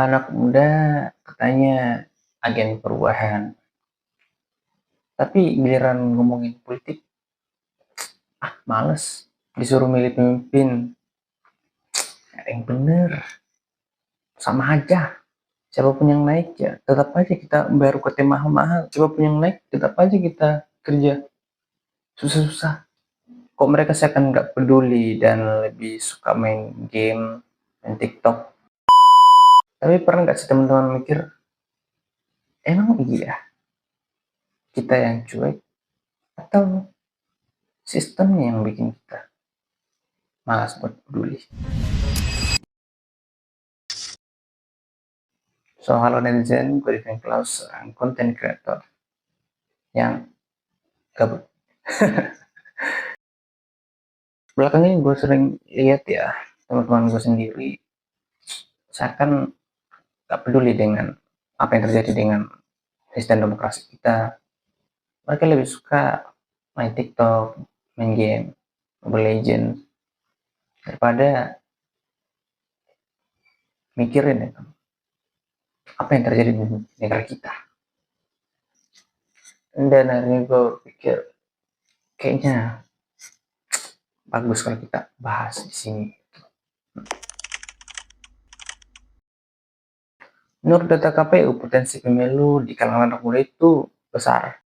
Anak muda katanya agen perubahan, tapi giliran ngomongin politik, males. Disuruh milih pemimpin, ada yang bener, sama aja. Siapapun yang naik ya, tetap aja kita bayar UKT mahal-mahal. Siapapun yang naik, tetap aja kita kerja susah-susah. Kok mereka seakan nggak peduli dan lebih suka main game, main TikTok. Tapi pernah nggak sih teman-teman mikir, emang iya kita yang cuek atau sistemnya yang bikin kita malas buat peduli? So, halo netizen, gue Divin Klaus, seorang content creator yang gabut. Belakangan ini gue sering lihat ya, teman-teman gue sendiri seakan gak peduli dengan apa yang terjadi dengan sistem demokrasi kita. Mereka lebih suka main TikTok, main game, Mobile Legends, daripada mikirin ya, apa yang terjadi di negara kita. Dan akhirnya gue pikir, kayaknya bagus kalau kita bahas di sini. Menurut data KPU, potensi pemilu di kalangan anak muda itu besar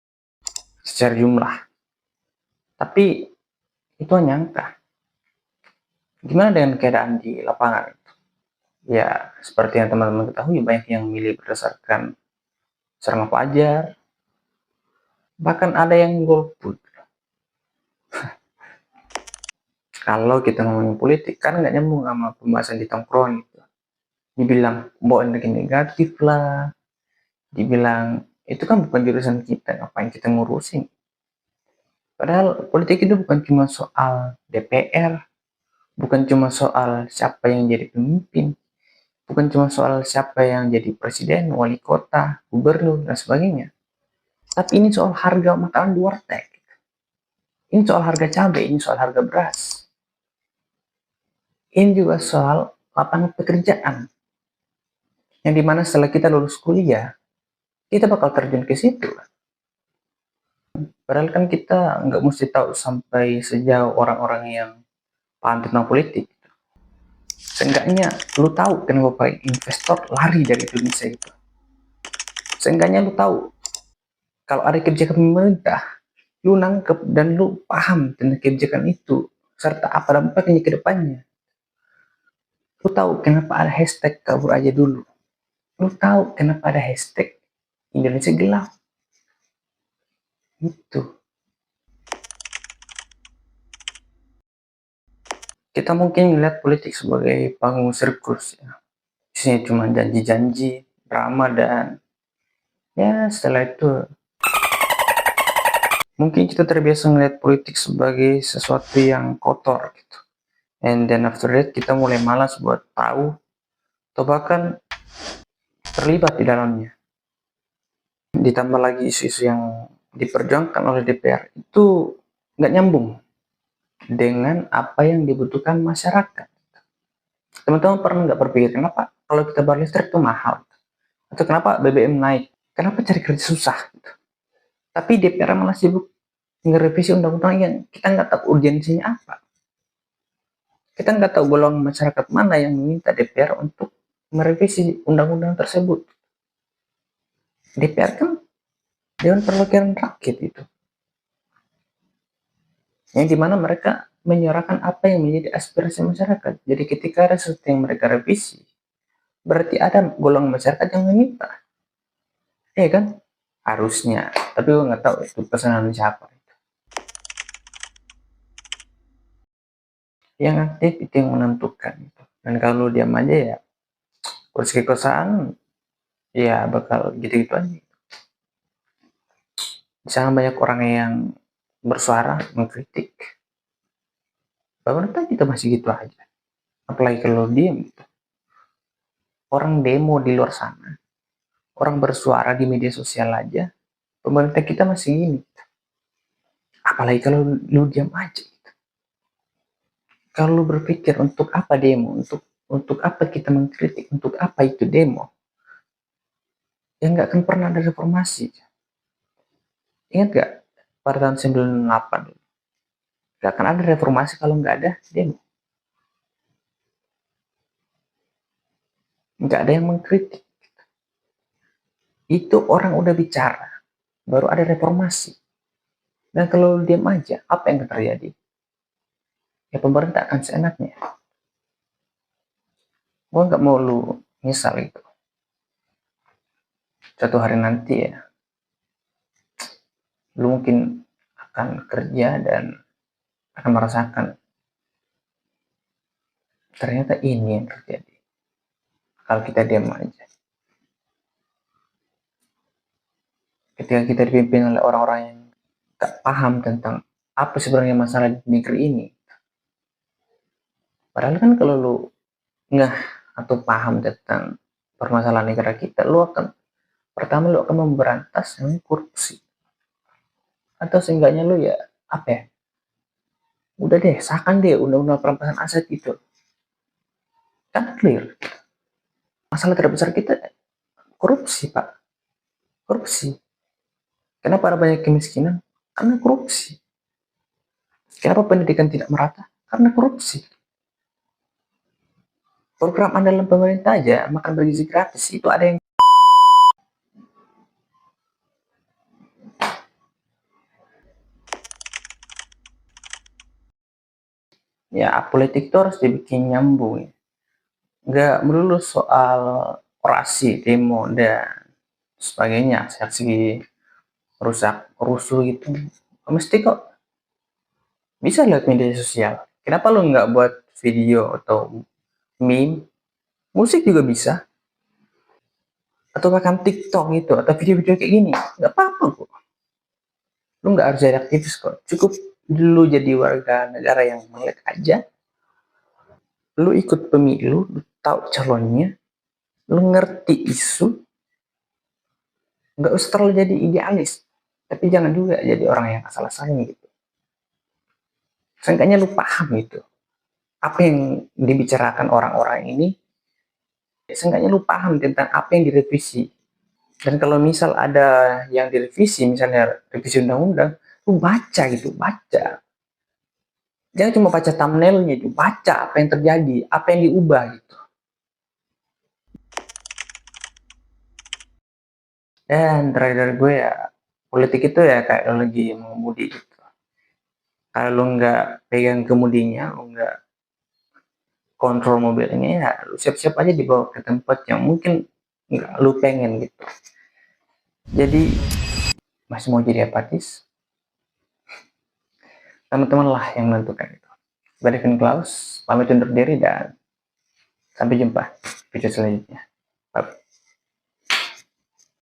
secara jumlah. Tapi itu hanya angka. Gimana dengan keadaan di lapangan? Ya, seperti yang teman-teman ketahui, banyak yang milih berdasarkan serangga pelajar, bahkan ada yang golput. Kalau kita ngomongin politik, kan nggak nyambung sama pembahasan di tongkrong gitu. Dibilang bawa energi negatif lah, dibilang itu kan bukan jurusan kita, ngapain kita ngurusin. Padahal politik itu bukan cuma soal DPR, bukan cuma soal siapa yang jadi pemimpin, bukan cuma soal siapa yang jadi presiden, wali kota, gubernur, dan sebagainya. Tapi ini soal harga makanan di warteg. Ini soal harga cabai, ini soal harga beras. Ini juga soal lapangan pekerjaan. Yang dimana setelah kita lulus kuliah, kita bakal terjun ke situ. Padahal kan kita nggak mesti tahu sampai sejauh orang-orang yang paham tentang politik. Seenggaknya lu tahu kenapa investor lari dari Indonesia itu. Seenggaknya lu tahu kalau ada kebijakan pemerintah, lu nangkep dan lu paham tentang kebijakan itu serta apa dampaknya ke depannya. Lu tahu kenapa ada hashtag kabur aja dulu. Lu tahu kenapa ada hashtag Indonesia gelap. Itu. Kita mungkin melihat politik sebagai panggung sirkus ya. Isinya cuma janji-janji, drama, dan ya setelah itu mungkin kita terbiasa melihat politik sebagai sesuatu yang kotor gitu. And then after that kita mulai malas buat tahu atau bahkan terlibat di dalamnya. Ditambah lagi isu-isu yang diperjuangkan oleh DPR itu nggak nyambung dengan apa yang dibutuhkan masyarakat. Teman-teman pernah nggak berpikir kenapa kalau kita bayar listrik itu mahal? Atau kenapa BBM naik? Kenapa cari kerja susah? Tapi DPR malah sibuk ngerevisi undang-undang yang kita nggak tahu urgensinya apa. Kita nggak tahu golongan masyarakat mana yang meminta DPR untuk merevisi undang-undang tersebut. DPR kan Dewan Perwakilan Rakyat itu. Yang dimana mereka menyuarakan apa yang menjadi aspirasi masyarakat. Jadi ketika ada sesuatu yang mereka revisi, berarti ada golongan masyarakat yang meminta. Ya kan? Harusnya. Tapi gue nggak tahu itu pesanan siapa. Yang aktif itu yang menentukan. Dan kalau diam aja ya, kursi kekuasaan ya bakal gitu-gitu aja. Misalnya banyak orang yang bersuara, mengkritik. Pemerintah kita masih gitu aja. Apalagi kalau diam gitu. Orang demo di luar sana, orang bersuara di media sosial aja, pemerintah kita masih gini. Apalagi kalau lu diam aja. Kalau lu berpikir untuk apa demo, untuk Untuk apa kita mengkritik? Untuk apa itu demo? Ya nggak akan pernah ada reformasi. Ingat nggak pada tahun 98? Nggak akan ada reformasi kalau nggak ada demo. Nggak ada yang mengkritik. Itu orang udah bicara, baru ada reformasi. Dan kalau lu diam aja, apa yang akan terjadi? Ya pemerintah akan seenaknya. Gua nggak mau lu misal itu. Suatu hari nanti ya, lu mungkin akan kerja dan akan merasakan ternyata ini yang terjadi kalau kita diam aja. Ketika kita dipimpin oleh orang-orang yang tak paham tentang apa sebenarnya masalah di negeri ini. Padahal kan kalau lu ngeh atau paham tentang permasalahan negara kita, lu akan pertama lu akan memberantas korupsi. Atau seenggaknya lu ya apa ya? Udah deh, sahkan deh undang-undang perampasan aset itu. Kan clear. Masalah terbesar kita korupsi, Pak. Korupsi. Kenapa ada banyak kemiskinan? Karena korupsi. Kenapa pendidikan tidak merata? Karena korupsi. Program andalan pemerintah aja, makan bergizi gratis, itu ada yang ya politik itu harus dibikin nyambung. Nggak melulu soal orasi, demo, dan sebagainya, aksi rusak, rusuh gitu. Mesti kok bisa lihat media sosial. Kenapa lo nggak buat video atau meme? Musik juga bisa. Atau bahkan TikTok gitu, atau video-video kayak gini. Nggak apa-apa kok. Lu nggak harus jadi aktivis kok. Cukup lu jadi warga negara yang melek aja. Lu ikut pemilu, lu tahu calonnya, lu ngerti isu, nggak usah terlalu jadi idealis. Tapi jangan juga jadi orang yang asal-asalan gitu. Seenggaknya lu paham gitu. Apa yang dibicarakan orang-orang ini, seenggaknya lu paham tentang apa yang direvisi. Dan kalau misal ada yang direvisi, misalnya revisi undang-undang, lu baca gitu, baca. Jangan cuma baca thumbnailnya, itu baca apa yang terjadi, apa yang diubah gitu. Dan terakhir dari gue ya, politik itu ya kayak lo lagi mengemudi gitu. Kalau lo nggak pegang kemudinya, lo nggak kontrol mobilnya, ya lo siap-siap aja dibawa ke tempat yang mungkin nggak lo pengen gitu. Jadi masih mau jadi apatis, teman-teman lah yang menentukan itu. Gue Devin Klaus, pamit undur diri dan sampai jumpa video selanjutnya. Bye.